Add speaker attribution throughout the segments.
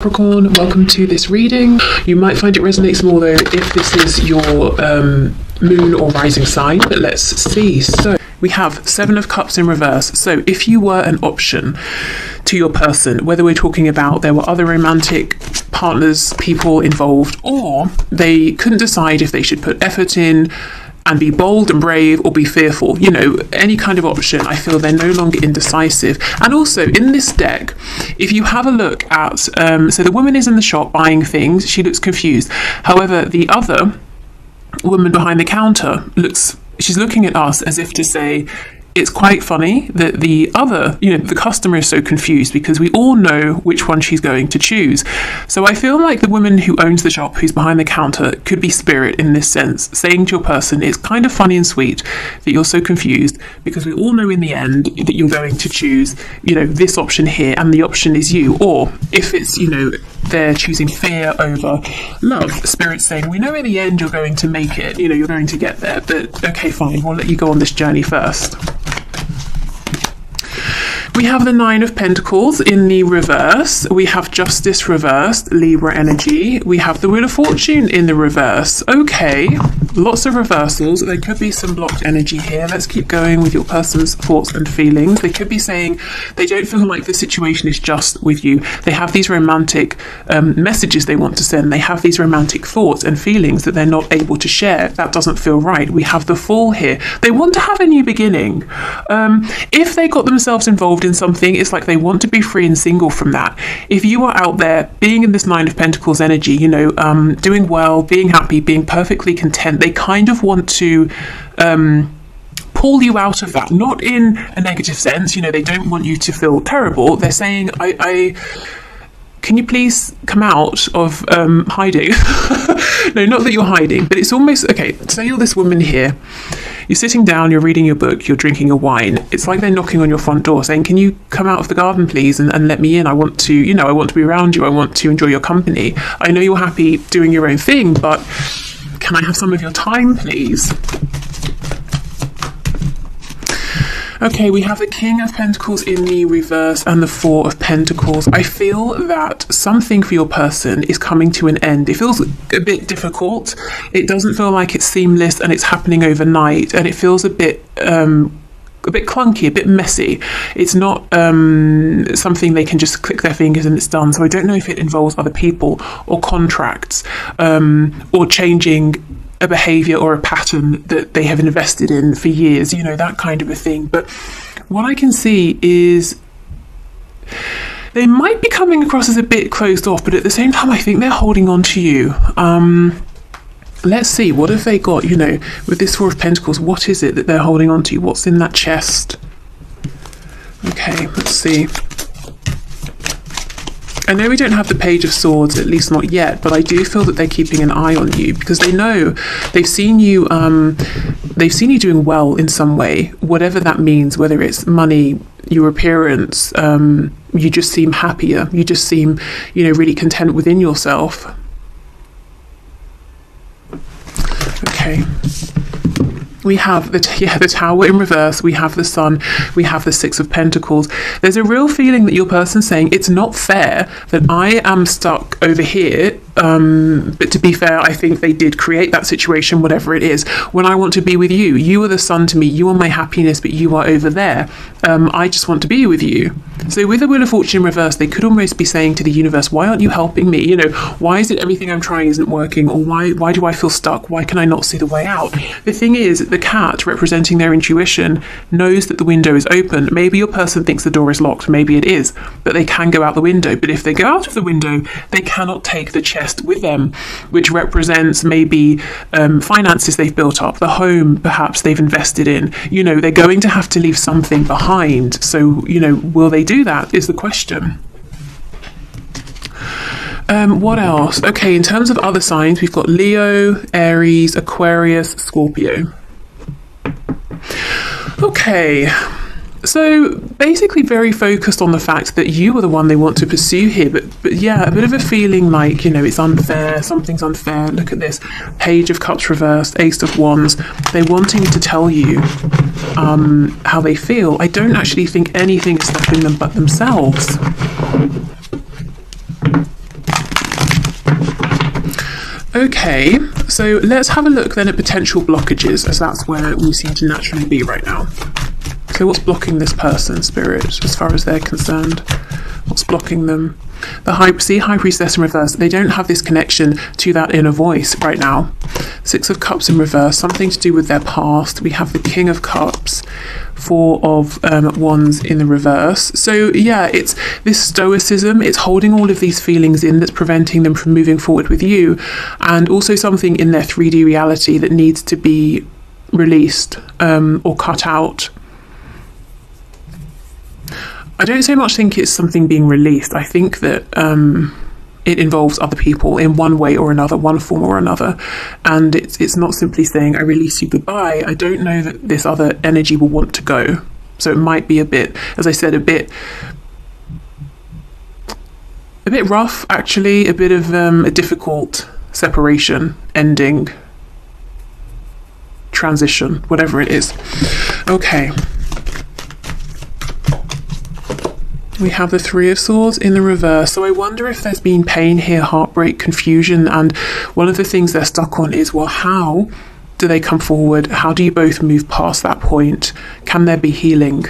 Speaker 1: Capricorn, welcome to this reading. You might find it resonates more though if this is your moon or rising sign, but let's see. So we have Seven of Cups in reverse. So if you were an option to your person, whether we're talking about there were other romantic partners, people involved, or they couldn't decide if they should put effort in and be bold and brave or be fearful, you know, any kind of option, I feel they're no longer indecisive. And also in this deck, if you have a look at, so the woman is in the shop buying things, she looks confused. However, the other woman behind the counter she's looking at us as if to say, it's quite funny that the other, the customer is so confused because we all know which one she's going to choose. So I feel like the woman who owns the shop, who's behind the counter, could be spirit in this sense, saying to your person, it's kind of funny and sweet that you're so confused because we all know in the end that you're going to choose, this option here and the option is you. Or if it's, they're choosing fear over love, spirit's saying, we know in the end you're going to make it, you're going to get there, but okay, fine, we'll let you go on this journey first. We have the Nine of Pentacles in the reverse. We have Justice reversed, Libra energy. We have the Wheel of Fortune in the reverse. Okay, lots of reversals. There could be some blocked energy here. Let's keep going with your person's thoughts and feelings. They could be saying they don't feel like the situation is just with you. They have these romantic messages they want to send. They have these romantic thoughts and feelings that they're not able to share. That doesn't feel right. We have the Fool here. They want to have a new beginning. If they got themselves involved in something, it's like they want to be free and single from that. If you are out there being in this Nine of Pentacles energy, doing well, being happy, being perfectly content, they kind of want to pull you out of that, not in a negative sense. They don't want you to feel terrible. They're saying, can you please come out of hiding? No, not that you're hiding, but it's almost, okay, say you're this woman here, you're sitting down, you're reading your book, you're drinking your wine. It's like they're knocking on your front door saying, can you come out of the garden, please, and let me in? I want to, I want to be around you. I want to enjoy your company. I know you're happy doing your own thing, but can I have some of your time, please? Okay, we have the King of Pentacles in the reverse and the Four of Pentacles. I feel that something for your person is coming to an end. It feels a bit difficult. It doesn't feel like it's seamless and it's happening overnight, and it feels a bit clunky, a bit messy. It's not something they can just click their fingers and it's done. So I don't know if it involves other people or contracts or changing a behavior or a pattern that they have invested in for years, that kind of a thing. But what I can see is they might be coming across as a bit closed off, but at the same time, I think they're holding on to you. Let's see, what have they got, with this Four of Pentacles? What is it that they're holding on to? What's in that chest? Okay, let's see. I know we don't have the Page of Swords, at least not yet, but I do feel that they're keeping an eye on you because they know they've seen you doing well in some way, whatever that means, whether it's money, your appearance, you just seem happier, you just seem, really content within yourself. Okay. We have the Tower in reverse, we have the Sun, we have the Six of Pentacles. There's a real feeling that your person's saying, it's not fair that I am stuck over here, but to be fair, I think they did create that situation, whatever it is, when I want to be with you. You are the sun to me, you are my happiness, but you are over there. I just want to be with you. So with the Wheel of Fortune in reverse, they could almost be saying to the universe, why aren't you helping me? Why is it everything I'm trying isn't working? Or why do I feel stuck? Why can I not see the way out? The thing is, the cat, representing their intuition, knows that the window is open. Maybe your person thinks the door is locked, maybe it is, but they can go out the window. But if they go out of the window, they cannot take the chest with them, which represents maybe finances they've built up, the home perhaps they've invested in. They're going to have to leave something behind. So, will they do that is the question. What else? Okay, in terms of other signs, we've got Leo, Aries, Aquarius, Scorpio. Okay, so basically very focused on the fact that you are the one they want to pursue here, but yeah, a bit of a feeling like, it's unfair, something's unfair. Look at this, Page of Cups reversed, Ace of Wands. They're wanting to tell you how they feel. I don't actually think anything is stopping them but themselves. Okay, so let's have a look then at potential blockages, as that's where we seem to naturally be right now. So what's blocking this person, Spirit, as far as they're concerned? What's blocking them? The High Priestess in reverse, they don't have this connection to that inner voice right now. Six of Cups in reverse, something to do with their past. We have the King of Cups, Four of Wands in the reverse. So yeah, it's this stoicism, it's holding all of these feelings in that's preventing them from moving forward with you, and also something in their 3D reality that needs to be released or cut out. I don't so much think it's something being released. I think that it involves other people in one way or another, one form or another. And it's not simply saying, I release you, goodbye. I don't know that this other energy will want to go. So it might be a bit, as I said, a bit rough, actually, a bit of a difficult separation, ending, transition, whatever it is. Okay. We have the Three of Swords in the reverse. So I wonder if there's been pain here, heartbreak, confusion. And one of the things they're stuck on is, well, how do they come forward? How do you both move past that point? Can there be healing?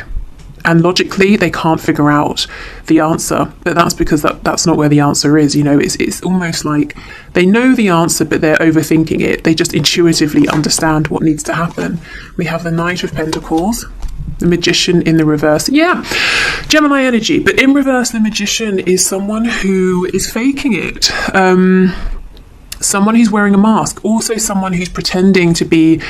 Speaker 1: And logically, they can't figure out the answer. But that's because that's not where the answer is. You know, it's almost like they know the answer, but they're overthinking it. They just intuitively understand what needs to happen. We have the Knight of Pentacles, the Magician in the reverse. Yeah, Gemini energy, but in reverse, the Magician is someone who is faking it. Someone who's wearing a mask, also someone who's pretending to be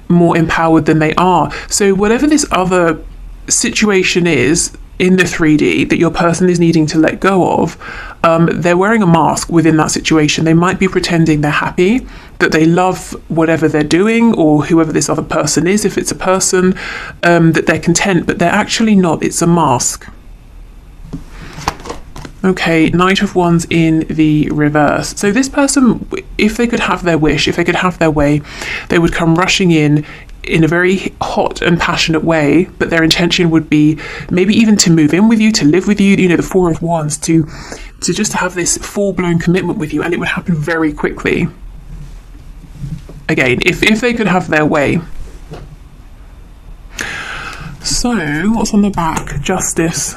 Speaker 1: more empowered than they are. So whatever this other situation is in the 3D that your person is needing to let go of, they're wearing a mask within that situation. They might be pretending they're happy, that they love whatever they're doing, or whoever this other person is, if it's a person, that they're content, but they're actually not. It's a mask. Okay, Knight of Wands in the reverse. So this person, if they could have their wish, if they could have their way, they would come rushing in a very hot and passionate way, but their intention would be maybe even to move in with you, to live with you, you know, the Four of Wands, to just have this full-blown commitment with you, and it would happen very quickly. Again, if they could have their way. So, what's on the back? Justice.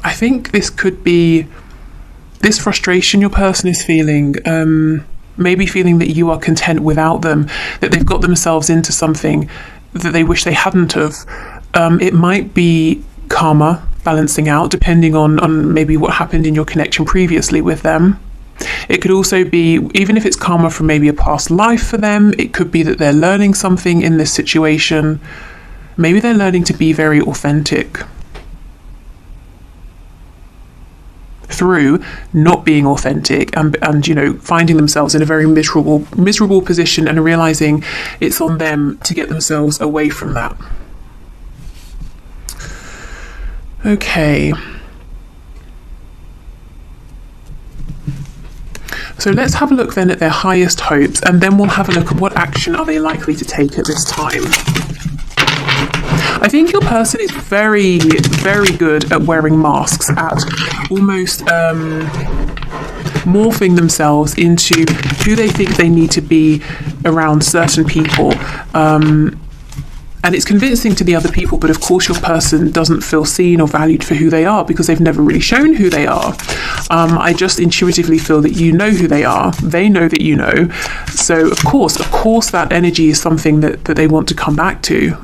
Speaker 1: I think this could be this frustration your person is feeling, maybe feeling that you are content without them, that they've got themselves into something that they wish they hadn't have. It might be karma balancing out, depending on maybe what happened in your connection previously with them. It could also be, even if it's karma from maybe a past life for them, it could be that they're learning something in this situation. Maybe they're learning to be very authentic through not being authentic and you know, finding themselves in a very miserable position and realizing it's on them to get themselves away from that. Okay. So let's have a look then at their highest hopes, and then we'll have a look at what action are they likely to take at this time. I think your person is very, very good at wearing masks, at almost morphing themselves into who they think they need to be around certain people. And it's convincing to the other people, but of course your person doesn't feel seen or valued for who they are because they've never really shown who they are. I just intuitively feel that you know who they are. They know that you know. So of course that energy is something that they want to come back to.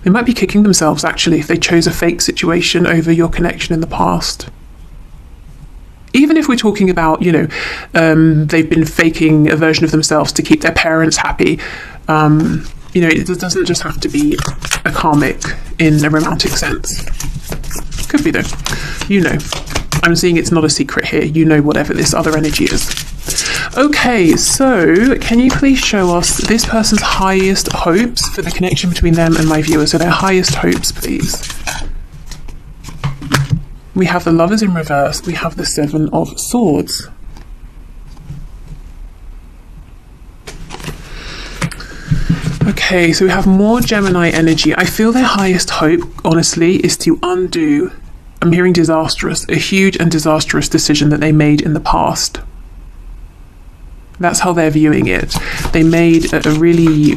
Speaker 1: They might be kicking themselves, actually, if they chose a fake situation over your connection in the past. Even if we're talking about, you know, they've been faking a version of themselves to keep their parents happy. You know, it doesn't just have to be a karmic in a romantic sense. Could be, though. You know. I'm seeing it's not a secret here. You know whatever this other energy is. Okay, so can you please show us this person's highest hopes for the connection between them and my viewers? So their highest hopes, please. We have the Lovers in reverse. We have the Seven of Swords. Okay, so we have more Gemini energy. I feel their highest hope, honestly, is to undo I'm hearing disastrous, a huge and disastrous decision that they made in the past. That's how they're viewing it. They made a really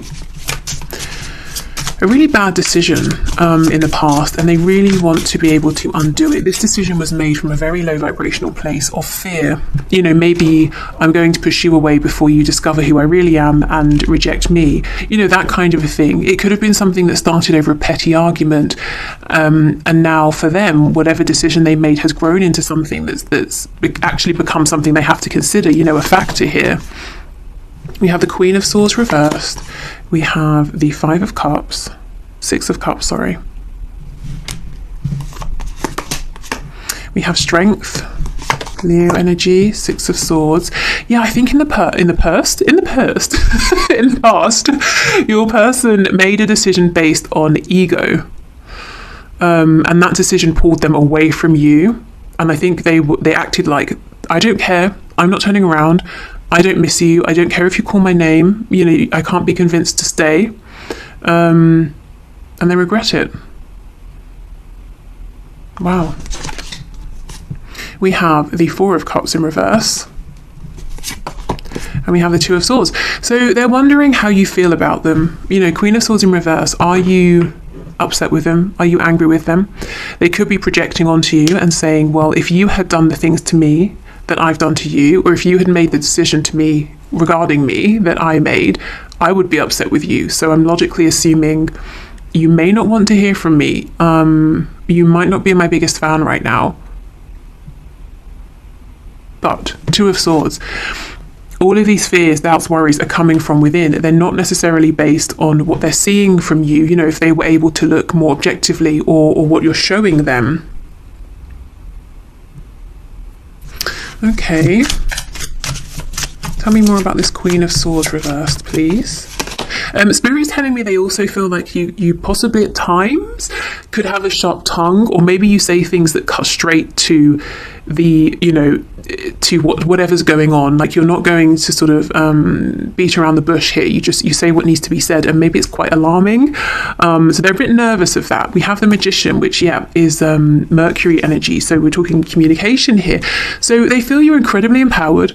Speaker 1: bad decision in the past, and they really want to be able to undo it. This decision was made from a very low vibrational place of fear. You know, maybe I'm going to push you away before you discover who I really am and reject me. You know, that kind of a thing. It could have been something that started over a petty argument, and now for them, whatever decision they made has grown into something that's actually become something they have to consider, you know, a factor here. We have the Queen of Swords reversed. We have the Five of Cups. Six of Cups, sorry. We have Strength. Leo energy, Six of Swords. Yeah, I think in the past, your person made a decision based on ego. And that decision pulled them away from you. And I think they acted like, I don't care. I'm not turning around. I don't miss you. I don't care if you call my name. You know, I can't be convinced to stay. And they regret it. Wow. We have the Four of Cups in reverse. And we have the Two of Swords. So they're wondering how you feel about them. You know, Queen of Swords in reverse. Are you upset with them? Are you angry with them? They could be projecting onto you and saying, well, if you had done the things to me that I've done to you, or if you had made the decision to me regarding me that I made, I would be upset with you. So I'm logically assuming you may not want to hear from me. You might not be my biggest fan right now. But Two of Swords. All of these fears, doubts, worries are coming from within. They're not necessarily based on what they're seeing from you, you know, if they were able to look more objectively, or what you're showing them. Okay. Tell me more about this Queen of Swords reversed, please. Spirit is telling me they also feel like you possibly at times could have a sharp tongue, or maybe you say things that cut straight to the, you know, to whatever's going on. Like, you're not going to sort of beat around the bush here. You say what needs to be said, and maybe it's quite alarming. So they're a bit nervous of that. We have the Magician, which is Mercury energy. So we're talking communication here. So they feel you're incredibly empowered.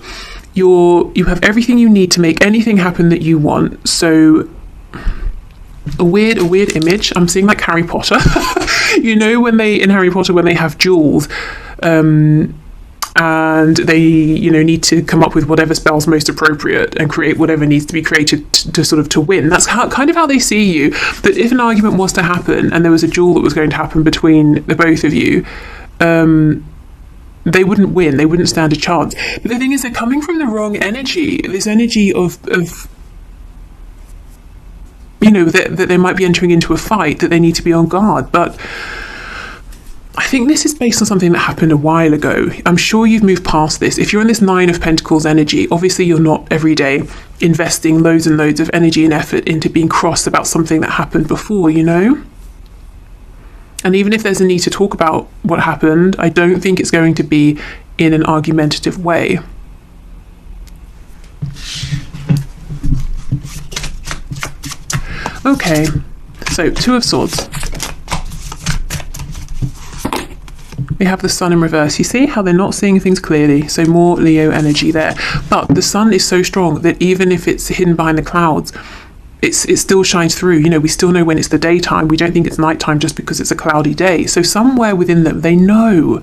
Speaker 1: You have everything you need to make anything happen that you want. So a weird image. I'm seeing like Harry Potter. You know, in Harry Potter, when they have jewels, and they, you know, need to come up with whatever spell's most appropriate and create whatever needs to be created to win. That's kind of how they see you. But if an argument was to happen and there was a duel that was going to happen between the both of you, they wouldn't win. They wouldn't stand a chance. But the thing is, they're coming from the wrong energy. This energy of you know, that they might be entering into a fight, that they need to be on guard. But I think this is based on something that happened a while ago. I'm sure you've moved past this. If you're in this Nine of Pentacles energy, obviously you're not every day investing loads and loads of energy and effort into being cross about something that happened before, you know? And even if there's a need to talk about what happened, I don't think it's going to be in an argumentative way. Okay, so Two of Swords. We have the Sun in reverse. You see how they're not seeing things clearly, so more Leo energy there. But the Sun is so strong that even if it's hidden behind the clouds, it still shines through. You know, we still know when it's the daytime. We don't think it's nighttime just because it's a cloudy day. So somewhere within them, they know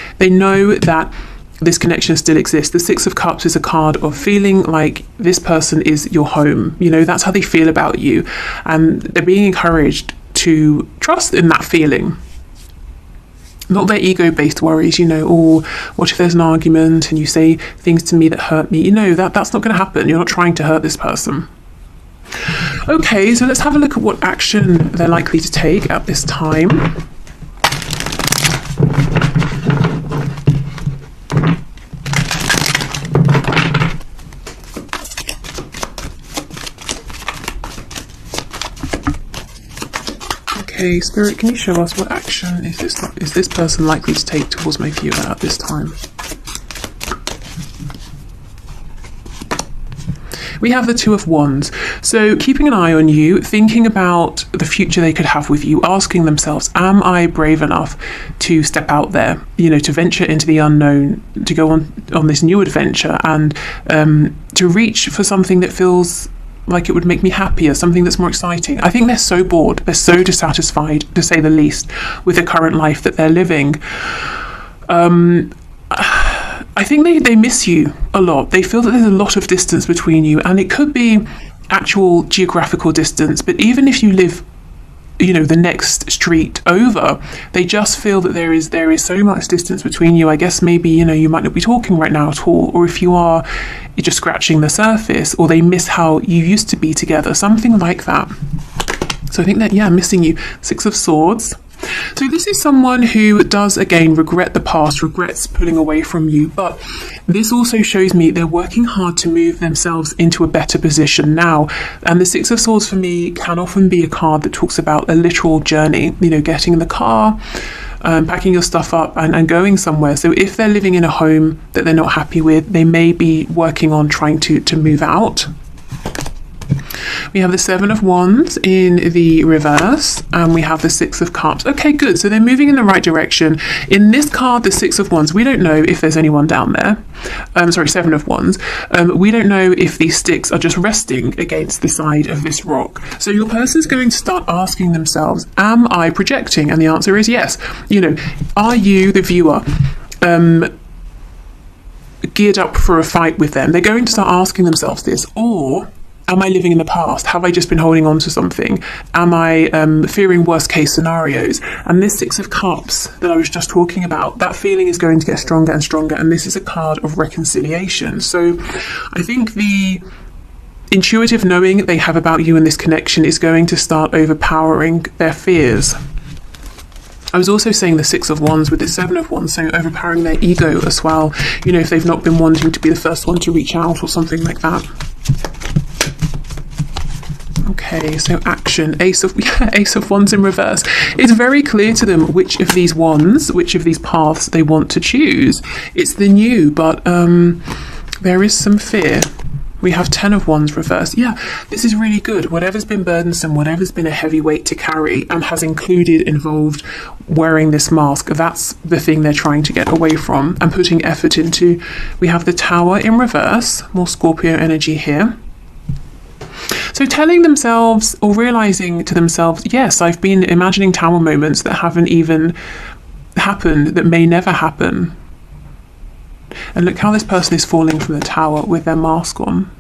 Speaker 1: that this connection still exists. The Six of Cups is a card of feeling like this person is your home. You know, that's how they feel about you. And they're being encouraged to trust in that feeling. Not their ego-based worries, you know, or what if there's an argument and you say things to me that hurt me? You know, that's not going to happen. You're not trying to hurt this person. Okay, so let's have a look at what action they're likely to take at this time. Okay, Spirit, can you show us what action is this person likely to take towards my viewer at this time? We have the Two of Wands. So keeping an eye on you, thinking about the future they could have with you, asking themselves, am I brave enough to step out there, to venture into the unknown, to go on this new adventure, and to reach for something that feels like it would make me happier, something that's more exciting. I think they're so bored, they're so dissatisfied, to say the least, with the current life that they're living. I think they miss you a lot. They feel that there's a lot of distance between you, and it could be actual geographical distance, but even if you live the next street over, they just feel that there is so much distance between you. I guess maybe you might not be talking right now at all, or if you are, you're just scratching the surface, or they miss how you used to be together, something like that. So I think that, missing you. Six of Swords. So this is someone who does, again, regret the past, regrets pulling away from you, but this also shows me they're working hard to move themselves into a better position now. And the Six of Swords for me can often be a card that talks about a literal journey, getting in the car, packing your stuff up and going somewhere. So if they're living in a home that they're not happy with, they may be working on trying to move out. We have the Seven of Wands in the reverse, and we have the Six of Cups. Okay, good. So they're moving in the right direction. In this card, the Six of Wands, we don't know if there's anyone down there. Seven of Wands. We don't know if these sticks are just resting against the side of this rock. So your person's going to start asking themselves, am I projecting? And the answer is yes. Are you, the viewer, geared up for a fight with them? They're going to start asking themselves this. Or am I living in the past? Have I just been holding on to something? Am I fearing worst case scenarios? And this Six of Cups that I was just talking about, that feeling is going to get stronger and stronger. And this is a card of reconciliation. So I think the intuitive knowing they have about you in this connection is going to start overpowering their fears. I was also saying the Six of Wands with the Seven of Wands, so overpowering their ego as well. If they've not been wanting to be the first one to reach out or something like that. Okay, so action. Ace of Wands in reverse. It's very clear to them which of these wands, which of these paths they want to choose. It's the new, but there is some fear. We have Ten of Wands reverse. Yeah, this is really good. Whatever's been burdensome, whatever's been a heavy weight to carry and has involved wearing this mask, that's the thing they're trying to get away from and putting effort into. We have the Tower in reverse, more Scorpio energy here. So telling themselves or realizing to themselves, yes, I've been imagining tower moments that haven't even happened, that may never happen. And look how this person is falling from the tower with their mask on.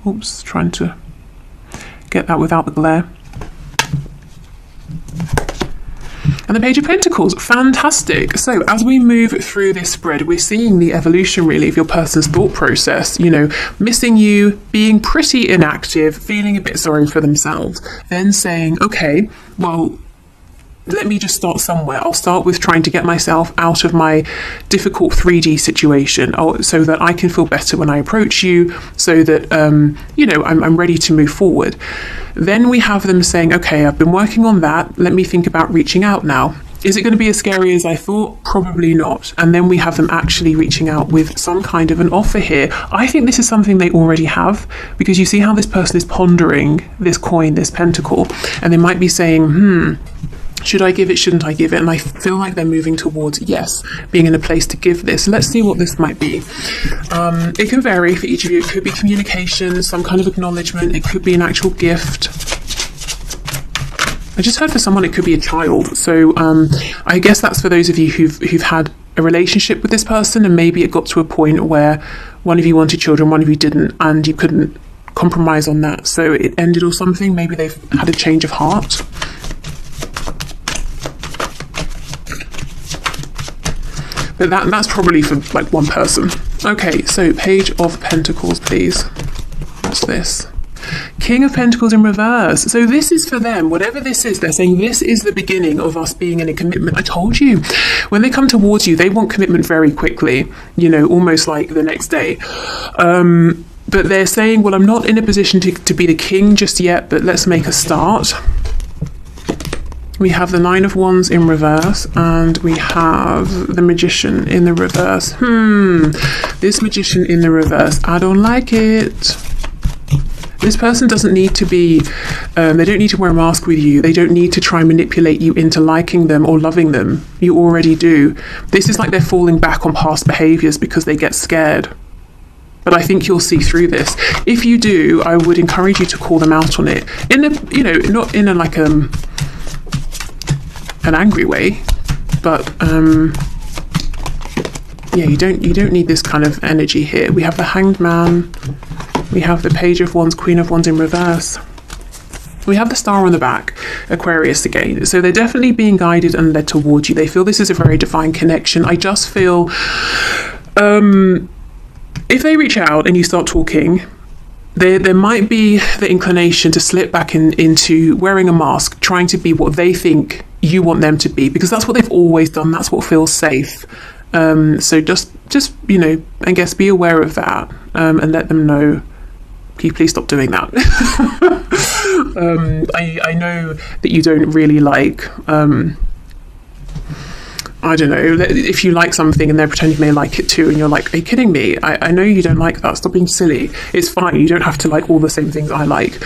Speaker 1: Oops, trying to get that without the glare. And the Page of Pentacles, fantastic. So as we move through this spread, we're seeing the evolution really of your person's thought process, missing you, being pretty inactive, feeling a bit sorry for themselves, then saying, okay, well, let me just start somewhere. I'll start with trying to get myself out of my difficult 3D situation so that I can feel better when I approach you, so that, I'm ready to move forward. Then we have them saying, okay, I've been working on that. Let me think about reaching out now. Is it going to be as scary as I thought? Probably not. And then we have them actually reaching out with some kind of an offer here. I think this is something they already have, because you see how this person is pondering this coin, this pentacle, and they might be saying, should I give it? Shouldn't I give it? And I feel like they're moving towards, yes, being in a place to give this. Let's see what this might be. It can vary for each of you. It could be communication, some kind of acknowledgement. It could be an actual gift. I just heard for someone it could be a child. So I guess that's for those of you who've had a relationship with this person, and maybe it got to a point where one of you wanted children, one of you didn't, and you couldn't compromise on that. So it ended or something. Maybe they've had a change of heart. But that's probably for like one person. Okay, so Page of Pentacles, please. What's this? King of Pentacles in reverse. So this is for them. Whatever this is, they're saying this is the beginning of us being in a commitment. I told you. When they come towards you, they want commitment very quickly, almost like the next day. But they're saying, well, I'm not in a position to be the king just yet, but let's make a start. We have the Nine of Wands in reverse, and we have the Magician in the reverse. This Magician in the reverse, I don't like it. This person doesn't need to be, they don't need to wear a mask with you. They don't need to try and manipulate you into liking them or loving them. You already do. This is like they're falling back on past behaviors because they get scared. But I think you'll see through this. If you do, I would encourage you to call them out on it. In a, you know, not in a like an angry way, but yeah, you don't need this kind of energy here. We have the Hanged Man. We have the Page of Wands, Queen of Wands in reverse. We have the Star on the back, Aquarius again. So they're definitely being guided and led towards you. They feel this is a very divine connection. I just feel if they reach out and you start talking, there might be the inclination to slip back into wearing a mask, trying to be what they think you want them to be, because that's what they've always done. That's what feels safe. So just you know, I guess be aware of that, and let them know, can you please stop doing that? I know that you don't really like, I don't know, if you like something and they're pretending they like it too, and you're like, are you kidding me? I know you don't like that. Stop being silly. It's fine. You don't have to like all the same things I like.